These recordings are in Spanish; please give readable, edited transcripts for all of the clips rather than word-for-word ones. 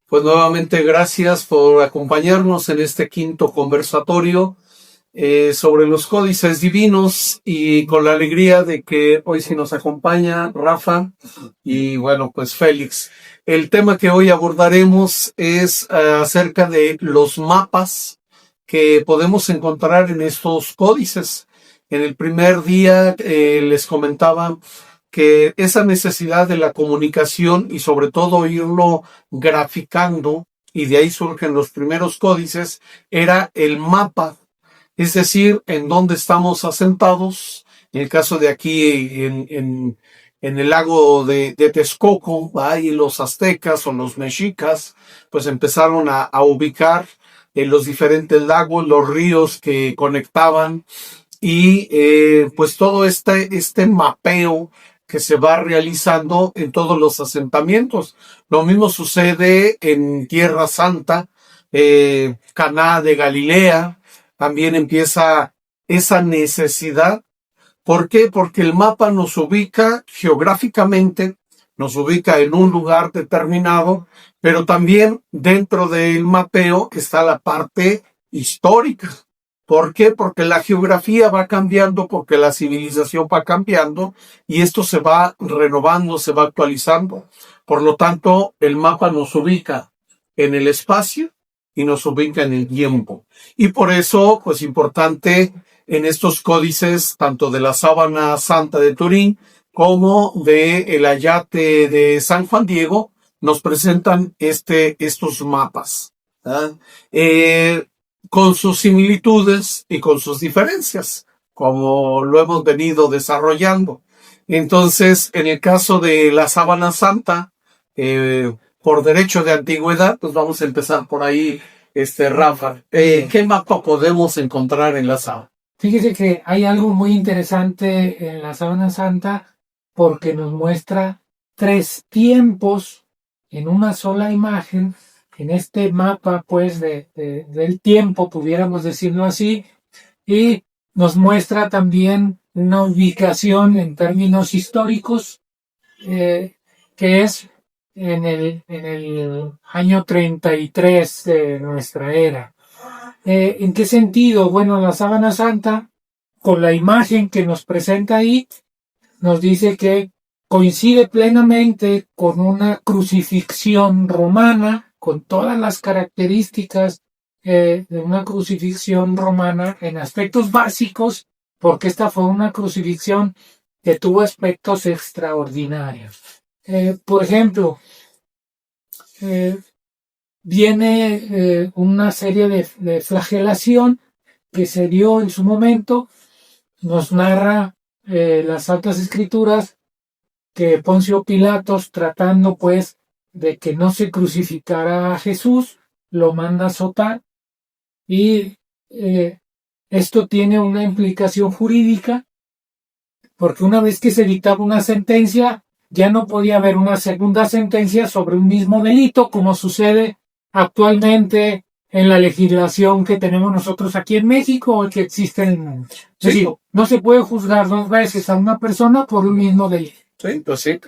Pues nuevamente gracias por acompañarnos en este quinto conversatorio sobre los códices divinos, y con la alegría de que hoy sí nos acompaña Rafa y bueno, pues Félix. El tema que hoy abordaremos es acerca de los mapas que podemos encontrar en estos códices. En el primer día les comentaba que esa necesidad de la comunicación y sobre todo irlo graficando, y de ahí surgen los primeros códices, era el mapa, es decir, en dónde estamos asentados. En el caso de aquí, en el lago de Texcoco, ahí los aztecas o los mexicas, pues empezaron a ubicar los diferentes lagos, los ríos que conectaban, y pues todo este mapeo que se va realizando en todos los asentamientos. Lo mismo sucede en Tierra Santa, Caná de Galilea, también empieza esa necesidad. ¿Por qué? Porque el mapa nos ubica geográficamente, nos ubica en un lugar determinado, pero también dentro del mapeo está la parte histórica. ¿Por qué? Porque la geografía va cambiando, porque la civilización va cambiando y esto se va renovando, se va actualizando. Por lo tanto, el mapa nos ubica en el espacio y nos ubica en el tiempo. Y por eso, pues importante en estos códices, tanto de la Sábana Santa de Turín como de el Ayate de San Juan Diego, nos presentan estos mapas, con sus similitudes y con sus diferencias, como lo hemos venido desarrollando. Entonces, en el caso de la Sábana Santa, por derecho de antigüedad, pues vamos a empezar por ahí, Rafa. ¿Qué mapa podemos encontrar en la sábana? Fíjese que hay algo muy interesante en la Sábana Santa porque nos muestra 3 tiempos en una sola imagen, en este mapa pues del tiempo, pudiéramos decirlo así, y nos muestra también una ubicación en términos históricos, que es en el año 33 de nuestra era. ¿En qué sentido? Bueno, la Sábana Santa, con la imagen que nos presenta ahí, nos dice que coincide plenamente con una crucifixión romana, con todas las características de una crucifixión romana en aspectos básicos, porque esta fue una crucifixión que tuvo aspectos extraordinarios. Por ejemplo, viene una serie de flagelación que se dio en su momento. Nos narra las Santas Escrituras que Poncio Pilatos, tratando pues de que no se crucificara a Jesús, lo manda a azotar, y esto tiene una implicación jurídica, porque una vez que se dictaba una sentencia, ya no podía haber una segunda sentencia sobre un mismo delito, como sucede actualmente en la legislación que tenemos nosotros aquí en México o que existe en el mundo. Es decir, no se puede juzgar 2 veces a una persona por un mismo delito. Sí, pues sí.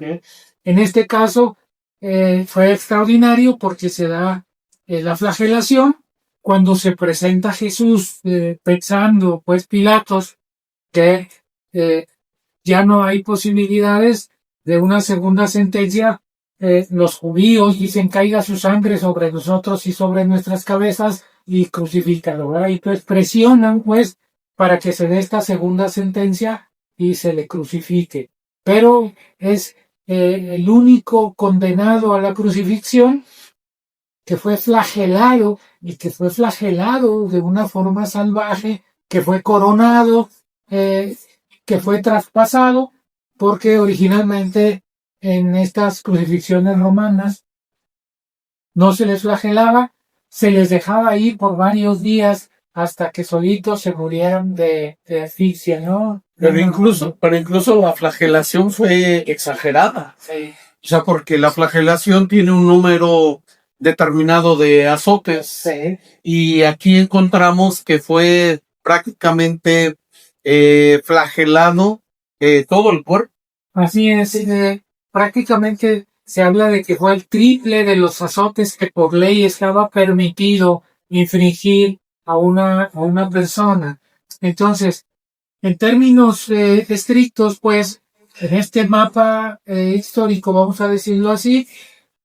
En este caso fue extraordinario porque se da la flagelación cuando se presenta Jesús, pensando pues Pilatos que ya no hay posibilidades de una segunda sentencia. Los judíos dicen: caiga su sangre sobre nosotros y sobre nuestras cabezas, y crucifícalo, ¿verdad? Y entonces presionan pues para que se dé esta segunda sentencia y se le crucifique. Pero es el único condenado a la crucifixión que fue flagelado, y que fue flagelado de una forma salvaje, que fue coronado, que fue traspasado, porque originalmente en estas crucifixiones romanas no se les flagelaba, se les dejaba ir por varios días hasta que solitos se murieran de asfixia, ¿no? Pero incluso la flagelación fue exagerada. Sí. O sea, porque la flagelación tiene un número determinado de azotes. Sí. Y aquí encontramos que fue prácticamente flagelado todo el cuerpo. Así es, prácticamente se habla de que fue el triple de los azotes que por ley estaba permitido infringir a una persona. Entonces, en términos estrictos, pues, en este mapa histórico, vamos a decirlo así,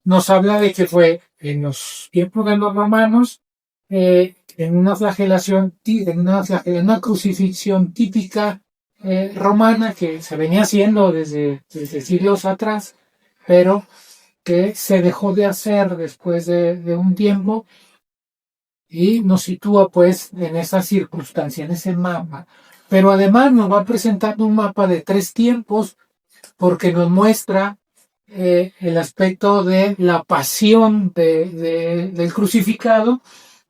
nos habla de que fue en los tiempos de los romanos, en una flagelación, en una crucifixión típica romana que se venía haciendo desde siglos atrás, pero que se dejó de hacer después de un tiempo y nos sitúa pues en esa circunstancia, en ese mapa. Pero además nos va presentando un mapa de 3 tiempos porque nos muestra el aspecto de la pasión del crucificado,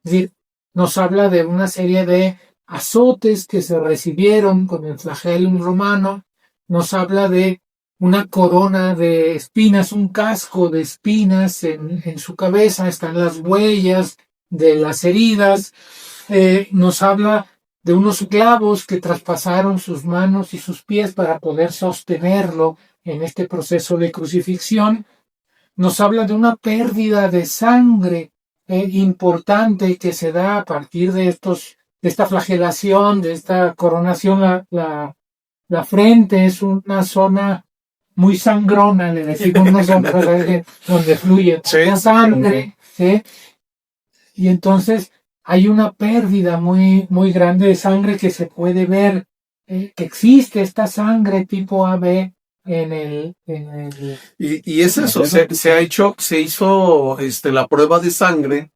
es decir, nos habla de una serie de azotes que se recibieron con el flagellum romano, nos habla de una corona de espinas, un casco de espinas en su cabeza, están las huellas de las heridas, nos habla de unos clavos que traspasaron sus manos y sus pies para poder sostenerlo en este proceso de crucifixión. Nos habla de una pérdida de sangre importante que se da a partir de esta flagelación, de esta coronación. La frente es una zona muy sangrona, le decimos nosotros, donde fluye la sangre, ¿sí? Y entonces hay una pérdida muy, muy grande de sangre que se puede ver, que existe esta sangre tipo AB Y es eso, se hizo la prueba de sangre,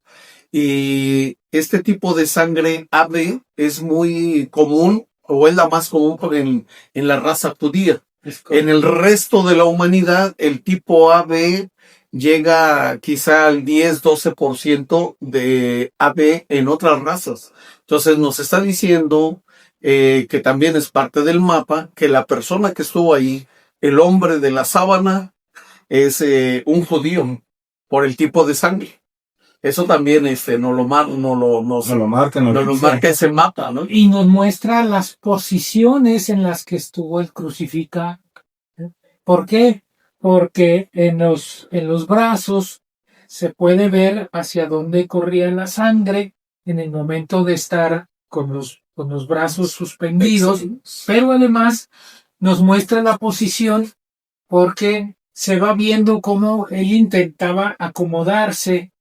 y este tipo de sangre AB es muy común, o es la más común en la raza judía. En el resto de la humanidad, el tipo AB llega quizá al 10-12% de AB en otras razas. Entonces nos está diciendo que también es parte del mapa, que la persona que estuvo ahí, el hombre de la sábana, es un judío por el tipo de sangre. Eso también nos lo marca ese mapa, ¿no? Y nos muestra las posiciones en las que estuvo el crucificado. ¿Por qué? Porque en los brazos se puede ver hacia dónde corría la sangre en el momento de estar con los brazos suspendidos, pero además nos muestra la posición porque se va viendo cómo él intentaba acomodarse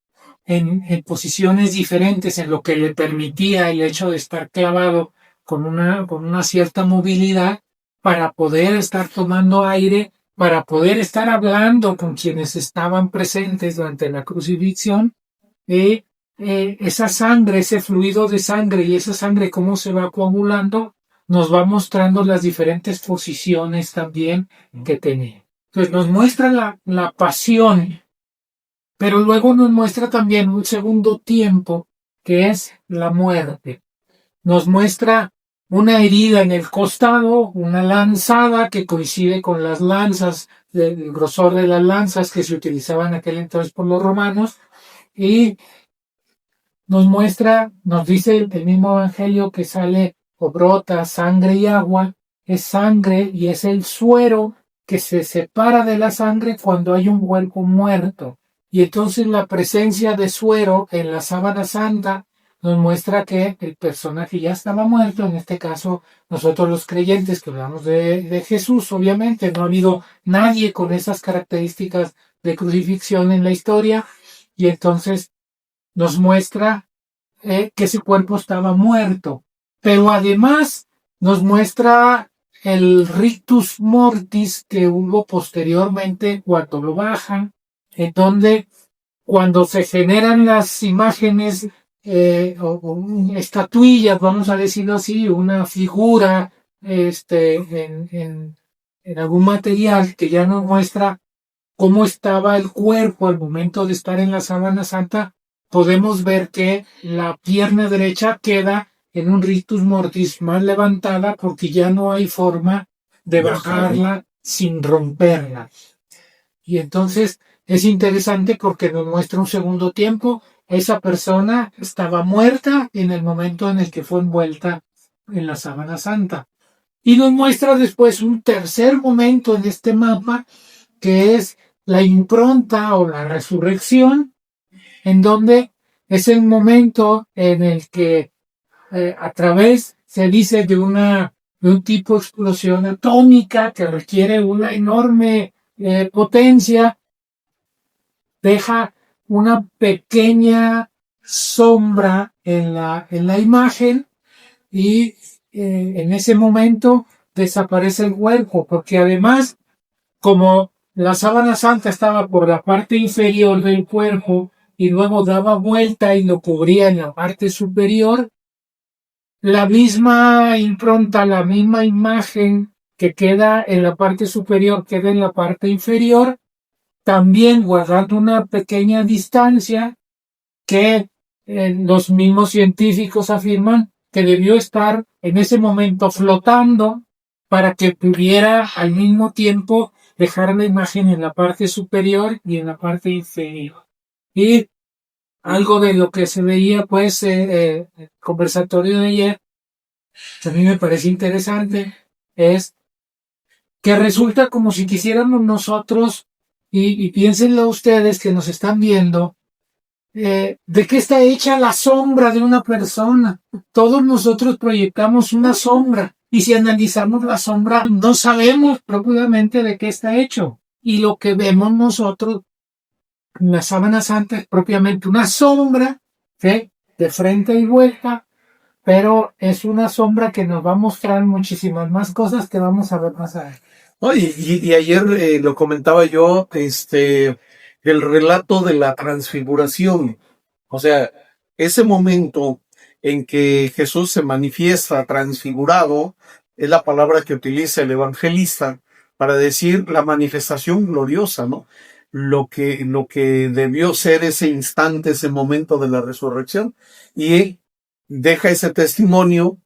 en posiciones diferentes, en lo que le permitía el hecho de estar clavado con una cierta movilidad para poder estar tomando aire, para poder estar hablando con quienes estaban presentes durante la crucifixión. Esa sangre, ese fluido de sangre y esa sangre cómo se va coagulando, nos va mostrando las diferentes posiciones también que tenía. Entonces nos muestra la pasión, pero luego nos muestra también un segundo tiempo, que es la muerte. Nos muestra una herida en el costado, una lanzada que coincide con las lanzas, el grosor de las lanzas que se utilizaban en aquel entonces por los romanos, y nos dice el mismo evangelio que sale o brota sangre y agua, es sangre y es el suero que se separa de la sangre cuando hay un cuerpo muerto. Y entonces la presencia de suero en la sábana santa nos muestra que el personaje ya estaba muerto. En este caso, nosotros los creyentes que hablamos de Jesús, obviamente no ha habido nadie con esas características de crucifixión en la historia, y entonces nos muestra que ese cuerpo estaba muerto. Pero además nos muestra el rictus mortis que hubo posteriormente cuando lo bajan, en donde cuando se generan las imágenes o estatuillas, vamos a decirlo así, una figura en algún material que ya nos muestra cómo estaba el cuerpo al momento de estar en la sábana santa, podemos ver que la pierna derecha queda en un rictus mortis más levantada porque ya no hay forma de bajarla sin romperla. Y entonces es interesante porque nos muestra un segundo tiempo. Esa persona estaba muerta en el momento en el que fue envuelta en la sábana santa. Y nos muestra después un tercer momento en este mapa, que es la impronta o la resurrección, en donde es el momento en el que a través, se dice, de un tipo de explosión atómica que requiere una enorme potencia, deja una pequeña sombra en la imagen y en ese momento desaparece el cuerpo, porque además, como la sábana santa estaba por la parte inferior del cuerpo y luego daba vuelta y lo cubría en la parte superior, la misma impronta, la misma imagen que queda en la parte superior queda en la parte inferior, también guardando una pequeña distancia que los mismos científicos afirman que debió estar en ese momento flotando para que pudiera al mismo tiempo dejar la imagen en la parte superior y en la parte inferior. Y algo de lo que se veía, pues, el conversatorio de ayer, que a mí me parece interesante, es que resulta como si quisiéramos nosotros, y piénsenlo ustedes que nos están viendo, ¿de qué está hecha la sombra de una persona? Todos nosotros proyectamos una sombra, y si analizamos la sombra, no sabemos propiamente de qué está hecho. Y lo que vemos nosotros en la sábana santa es propiamente una sombra, ¿sí?, de frente y vuelta, pero es una sombra que nos va a mostrar muchísimas más cosas que vamos a ver más adelante. Oye, y ayer lo comentaba yo, el relato de la transfiguración. O sea, ese momento en que Jesús se manifiesta transfigurado es la palabra que utiliza el evangelista para decir la manifestación gloriosa, ¿no? Lo que debió ser ese instante, ese momento de la resurrección. Y deja ese testimonio,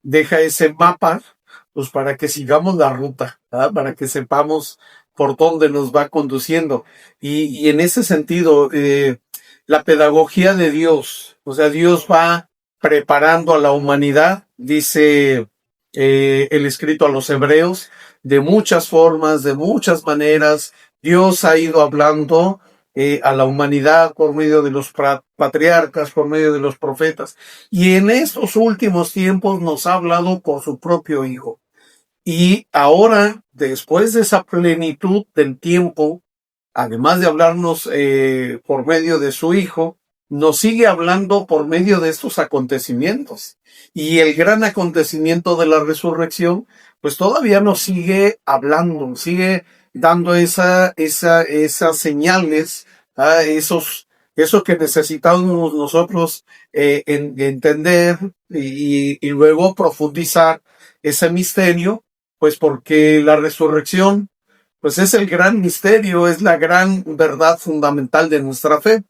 deja ese mapa, pues para que sigamos la ruta, ¿verdad? Para que sepamos por dónde nos va conduciendo. Y en ese sentido, la pedagogía de Dios, o sea, Dios va preparando a la humanidad, dice el escrito a los hebreos, de muchas formas, de muchas maneras. Dios ha ido hablando a la humanidad por medio de los patriarcas, por medio de los profetas. Y en estos últimos tiempos nos ha hablado por su propio Hijo. Y ahora, después de esa plenitud del tiempo, además de hablarnos por medio de su Hijo, nos sigue hablando por medio de estos acontecimientos. Y el gran acontecimiento de la resurrección, pues todavía nos sigue hablando, sigue dando esas señales, eso que necesitamos nosotros entender y luego profundizar ese misterio, pues porque la resurrección pues es el gran misterio, es la gran verdad fundamental de nuestra fe.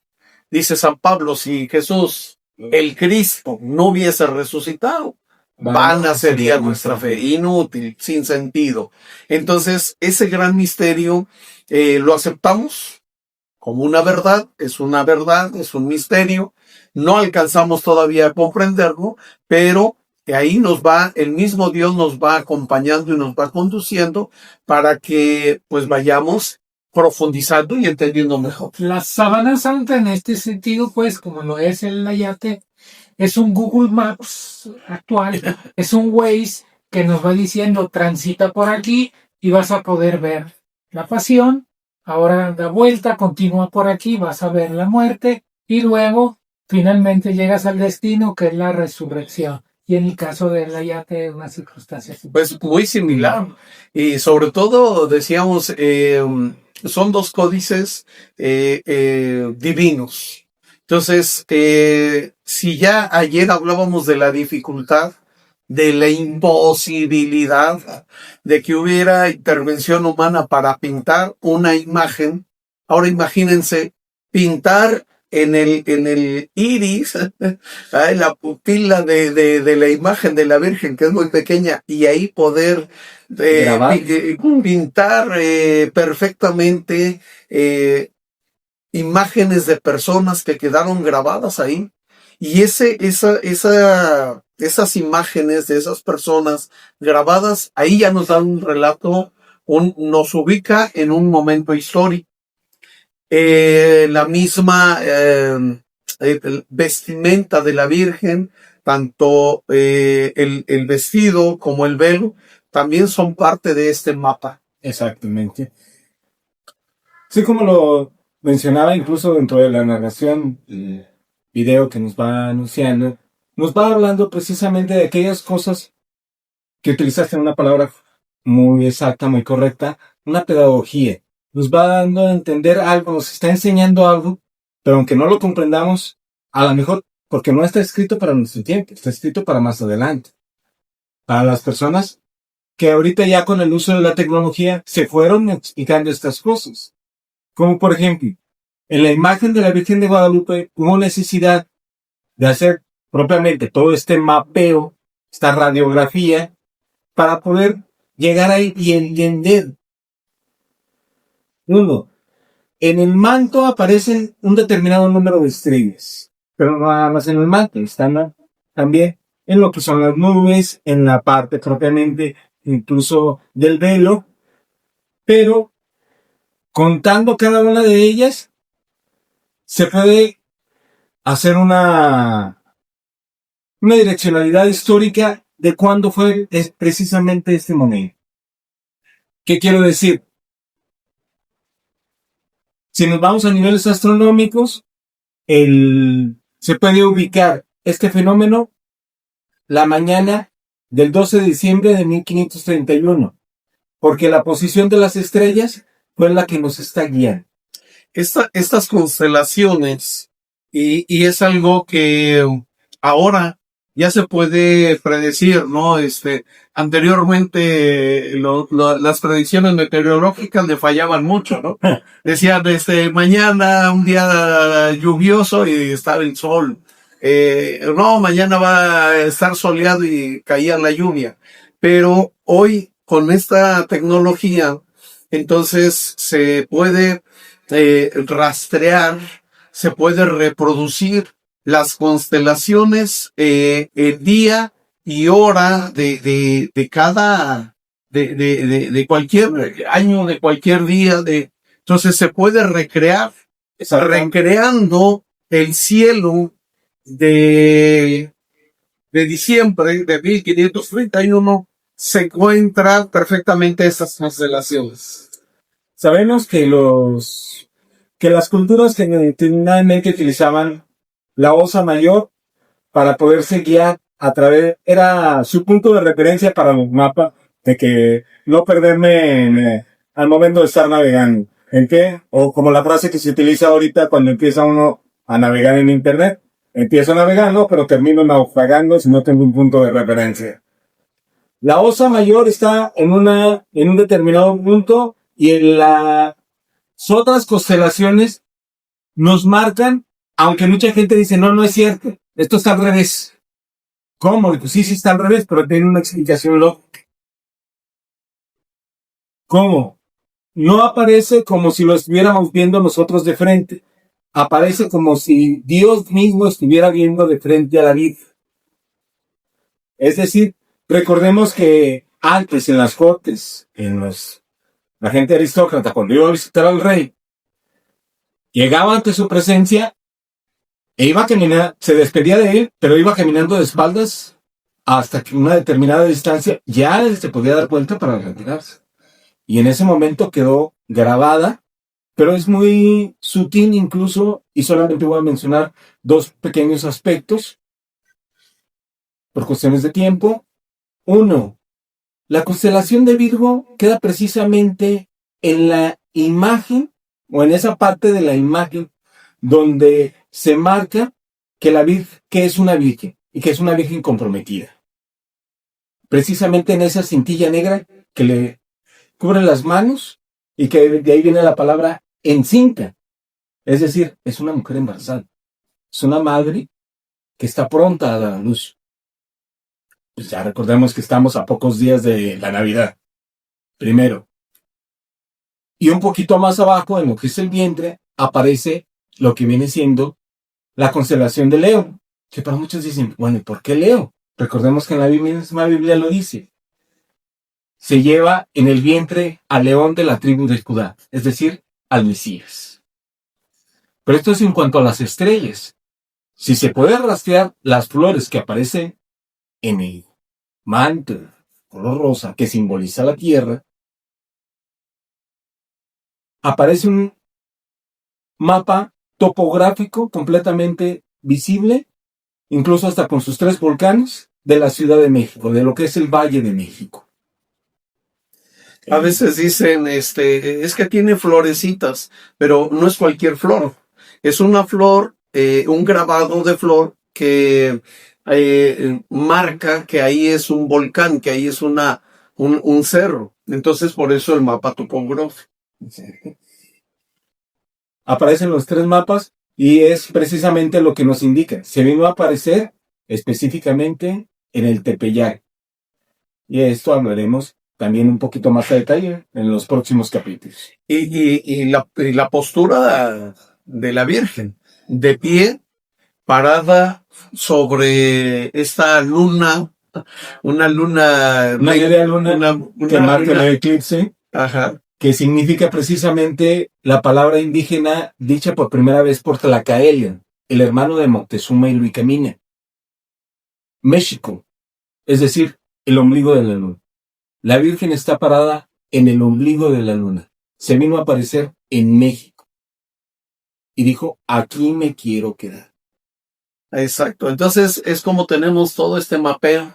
Dice San Pablo, si Jesús, el Cristo, no hubiese resucitado, vana sería nuestra fe, inútil, sin sentido. Entonces, ese gran misterio lo aceptamos como una verdad, es un misterio. No alcanzamos todavía a comprenderlo, pero ahí el mismo Dios nos va acompañando y nos va conduciendo para que pues vayamos profundizando y entendiendo mejor. La sábana santa en este sentido, pues, como lo es el Layate, es un Google Maps actual, es un Waze que nos va diciendo transita por aquí y vas a poder ver la pasión, ahora da vuelta, continúa por aquí, vas a ver la muerte y luego finalmente llegas al destino que es la resurrección. Y en el caso del Layate es una circunstancia similar. Pues muy similar. Y sobre todo, decíamos, son dos códices divinos. Entonces, si ya ayer hablábamos de la dificultad, de la imposibilidad de que hubiera intervención humana para pintar una imagen, ahora imagínense pintar en el iris, la pupila de la imagen de la Virgen, que es muy pequeña, y ahí poder pintar perfectamente imágenes de personas que quedaron grabadas ahí. Y esa esas imágenes de esas personas grabadas, ahí ya nos dan un relato, nos ubica en un momento histórico. La misma vestimenta de la Virgen, tanto el vestido como el velo, también son parte de este mapa. Exactamente. Sí, como lo mencionaba incluso dentro de la narración, el video que nos va anunciando, nos va hablando precisamente de aquellas cosas que utilizaste una palabra muy exacta, muy correcta, una pedagogía. Nos va dando a entender algo, nos está enseñando algo, pero aunque no lo comprendamos, a lo mejor porque no está escrito para nuestro tiempo, está escrito para más adelante. Para las personas que ahorita ya con el uso de la tecnología se fueron explicando estas cosas. Como por ejemplo, en la imagen de la Virgen de Guadalupe hubo necesidad de hacer propiamente todo este mapeo, esta radiografía, para poder llegar ahí y entender. Uno, en el manto aparecen un determinado número de estrellas, pero no nada más en el manto, están también en lo que son las nubes, en la parte propiamente incluso del velo, pero contando cada una de ellas, se puede hacer una direccionalidad histórica de cuándo fue precisamente este momento. ¿Qué quiero decir? Si nos vamos a niveles astronómicos, se puede ubicar este fenómeno la mañana del 12 de diciembre de 1531, porque la posición de las estrellas fue la que nos está guiando. Estas constelaciones, y es algo que ahora ya se puede predecir, ¿no? Anteriormente las predicciones meteorológicas le fallaban mucho, ¿no? Decían, mañana un día lluvioso y estaba el sol. No, mañana va a estar soleado y caía la lluvia. Pero hoy, con esta tecnología, entonces se puede rastrear, se puede reproducir las constelaciones, el día y hora de cada, de cualquier año, de cualquier día, entonces se puede recrear, recreando el cielo de diciembre de 1531, se encuentran perfectamente estas constelaciones. Sabemos que las culturas generalmente utilizaban la Osa Mayor para poderse guiar a través, era su punto de referencia para los mapas, de que no perderme al momento de estar navegando. ¿En qué? O como la frase que se utiliza ahorita cuando empieza uno a navegar en internet. Empiezo navegando, pero termino naufragando si no tengo un punto de referencia. La Osa Mayor está en un determinado punto y en las otras constelaciones nos marcan, aunque mucha gente dice, no es cierto, esto está al revés. ¿Cómo? Pues sí está al revés, pero tiene una explicación lógica. ¿Cómo? No aparece como si lo estuviéramos viendo nosotros de frente. Aparece como si Dios mismo estuviera viendo de frente a la Virgen. Es decir, recordemos que antes en las cortes, la gente aristócrata, cuando iba a visitar al rey, llegaba ante su presencia e iba a caminar, se despedía de él, pero iba caminando de espaldas hasta que una determinada distancia ya se podía dar vuelta para retirarse. Y en ese momento quedó grabada, pero es muy sutil incluso, y solamente voy a mencionar dos pequeños aspectos por cuestiones de tiempo. Uno, la constelación de Virgo queda precisamente en la imagen, o en esa parte de la imagen, donde se marca que la Virgen, que es una Virgen, y que es una Virgen comprometida. Precisamente en esa cintilla negra que le cubre las manos, y que de ahí viene la palabra encinta. Es decir, es una mujer embarazada. Es una madre que está pronta a dar a luz. Pues ya recordemos que estamos a pocos días de la Navidad. Primero. Y un poquito más abajo, en lo que es el vientre, aparece lo que viene siendo la constelación de Leo. Que para muchos dicen, bueno, ¿y por qué Leo? Recordemos que en la misma Biblia lo dice. Se lleva en el vientre al león de la tribu de Judá, es decir, al Mesías. Pero esto es en cuanto a las estrellas. Si se puede rastrear las flores que aparecen en el manto color rosa que simboliza la tierra, aparece un mapa topográfico completamente visible, incluso hasta con sus 3 volcanes, de la Ciudad de México, de lo que es el Valle de México. A veces dicen, es que tiene florecitas, pero no es cualquier flor. Es una flor, un grabado de flor que marca que ahí es un volcán, que ahí es un cerro. Entonces, por eso el mapa topográfico. Aparecen los 3 mapas y es precisamente lo que nos indica. Se vino a aparecer específicamente en el Tepeyac. Y de esto hablaremos también un poquito más a detalle en los próximos capítulos. Y la postura de la Virgen, de pie, parada sobre esta luna, una media luna que marca el eclipse, ajá, que significa precisamente la palabra indígena dicha por primera vez por Tlacaelian, el hermano de Moctezuma y Luicamina. México, es decir, el ombligo de la luna. La Virgen está parada en el ombligo de la luna. Se vino a aparecer en México. Y dijo, aquí me quiero quedar. Exacto. Entonces es como tenemos todo este mapeo,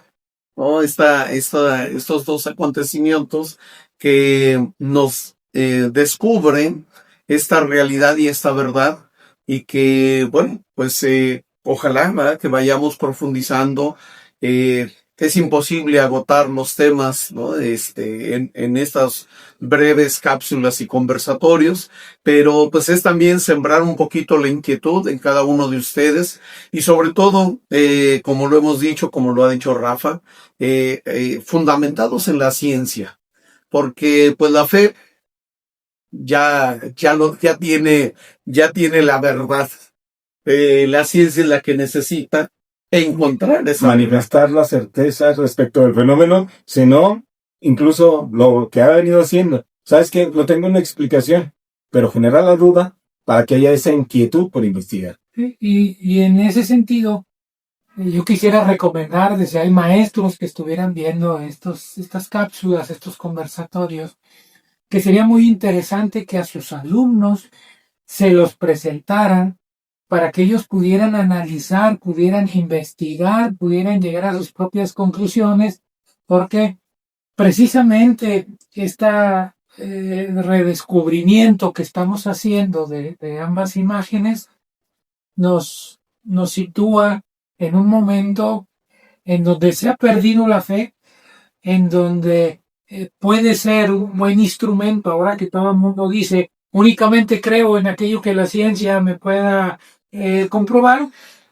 ¿no? Estos 2 acontecimientos que nos descubren esta realidad y esta verdad y que, bueno, pues ojalá, ¿verdad?, que vayamos profundizando. Es imposible agotar los temas, ¿no?, en estas breves cápsulas y conversatorios, pero pues es también sembrar un poquito la inquietud en cada uno de ustedes y sobre todo, como lo hemos dicho, como lo ha dicho Rafa, fundamentados en la ciencia, porque pues la fe ya tiene la verdad. La ciencia es la que necesita encontrar esa manifestar la certeza respecto del fenómeno, sino incluso lo que ha venido haciendo. ¿Sabes qué? No tengo una explicación, pero genera la duda para que haya esa inquietud por investigar. Y en ese sentido, yo quisiera recomendar, si hay maestros que estuvieran viendo estas cápsulas, estos conversatorios, que sería muy interesante que a sus alumnos se los presentaran para que ellos pudieran analizar, pudieran investigar, pudieran llegar a sus propias conclusiones, porque precisamente este redescubrimiento que estamos haciendo de ambas imágenes nos sitúa en un momento en donde se ha perdido la fe, en donde puede ser un buen instrumento, ahora que todo el mundo dice, únicamente creo en aquello que la ciencia me pueda comprobar.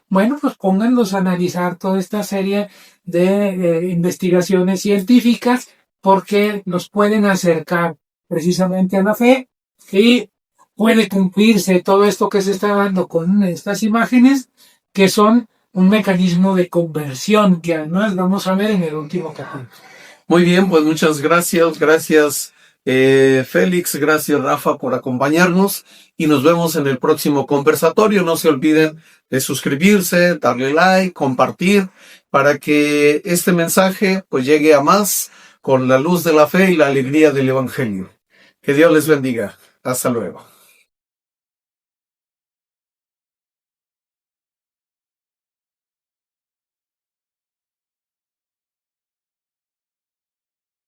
Bueno, pues pónganlos a analizar toda esta serie de investigaciones científicas porque nos pueden acercar precisamente a la fe y puede cumplirse todo esto que se está dando con estas imágenes que son un mecanismo de conversión que además vamos a ver en el último capítulo. Muy bien, pues muchas gracias. Gracias, Félix. Gracias, Rafa, por acompañarnos. Y nos vemos en el próximo conversatorio. No se olviden de suscribirse, darle like, compartir, para que este mensaje pues llegue a más con la luz de la fe y la alegría del Evangelio. Que Dios les bendiga. Hasta luego.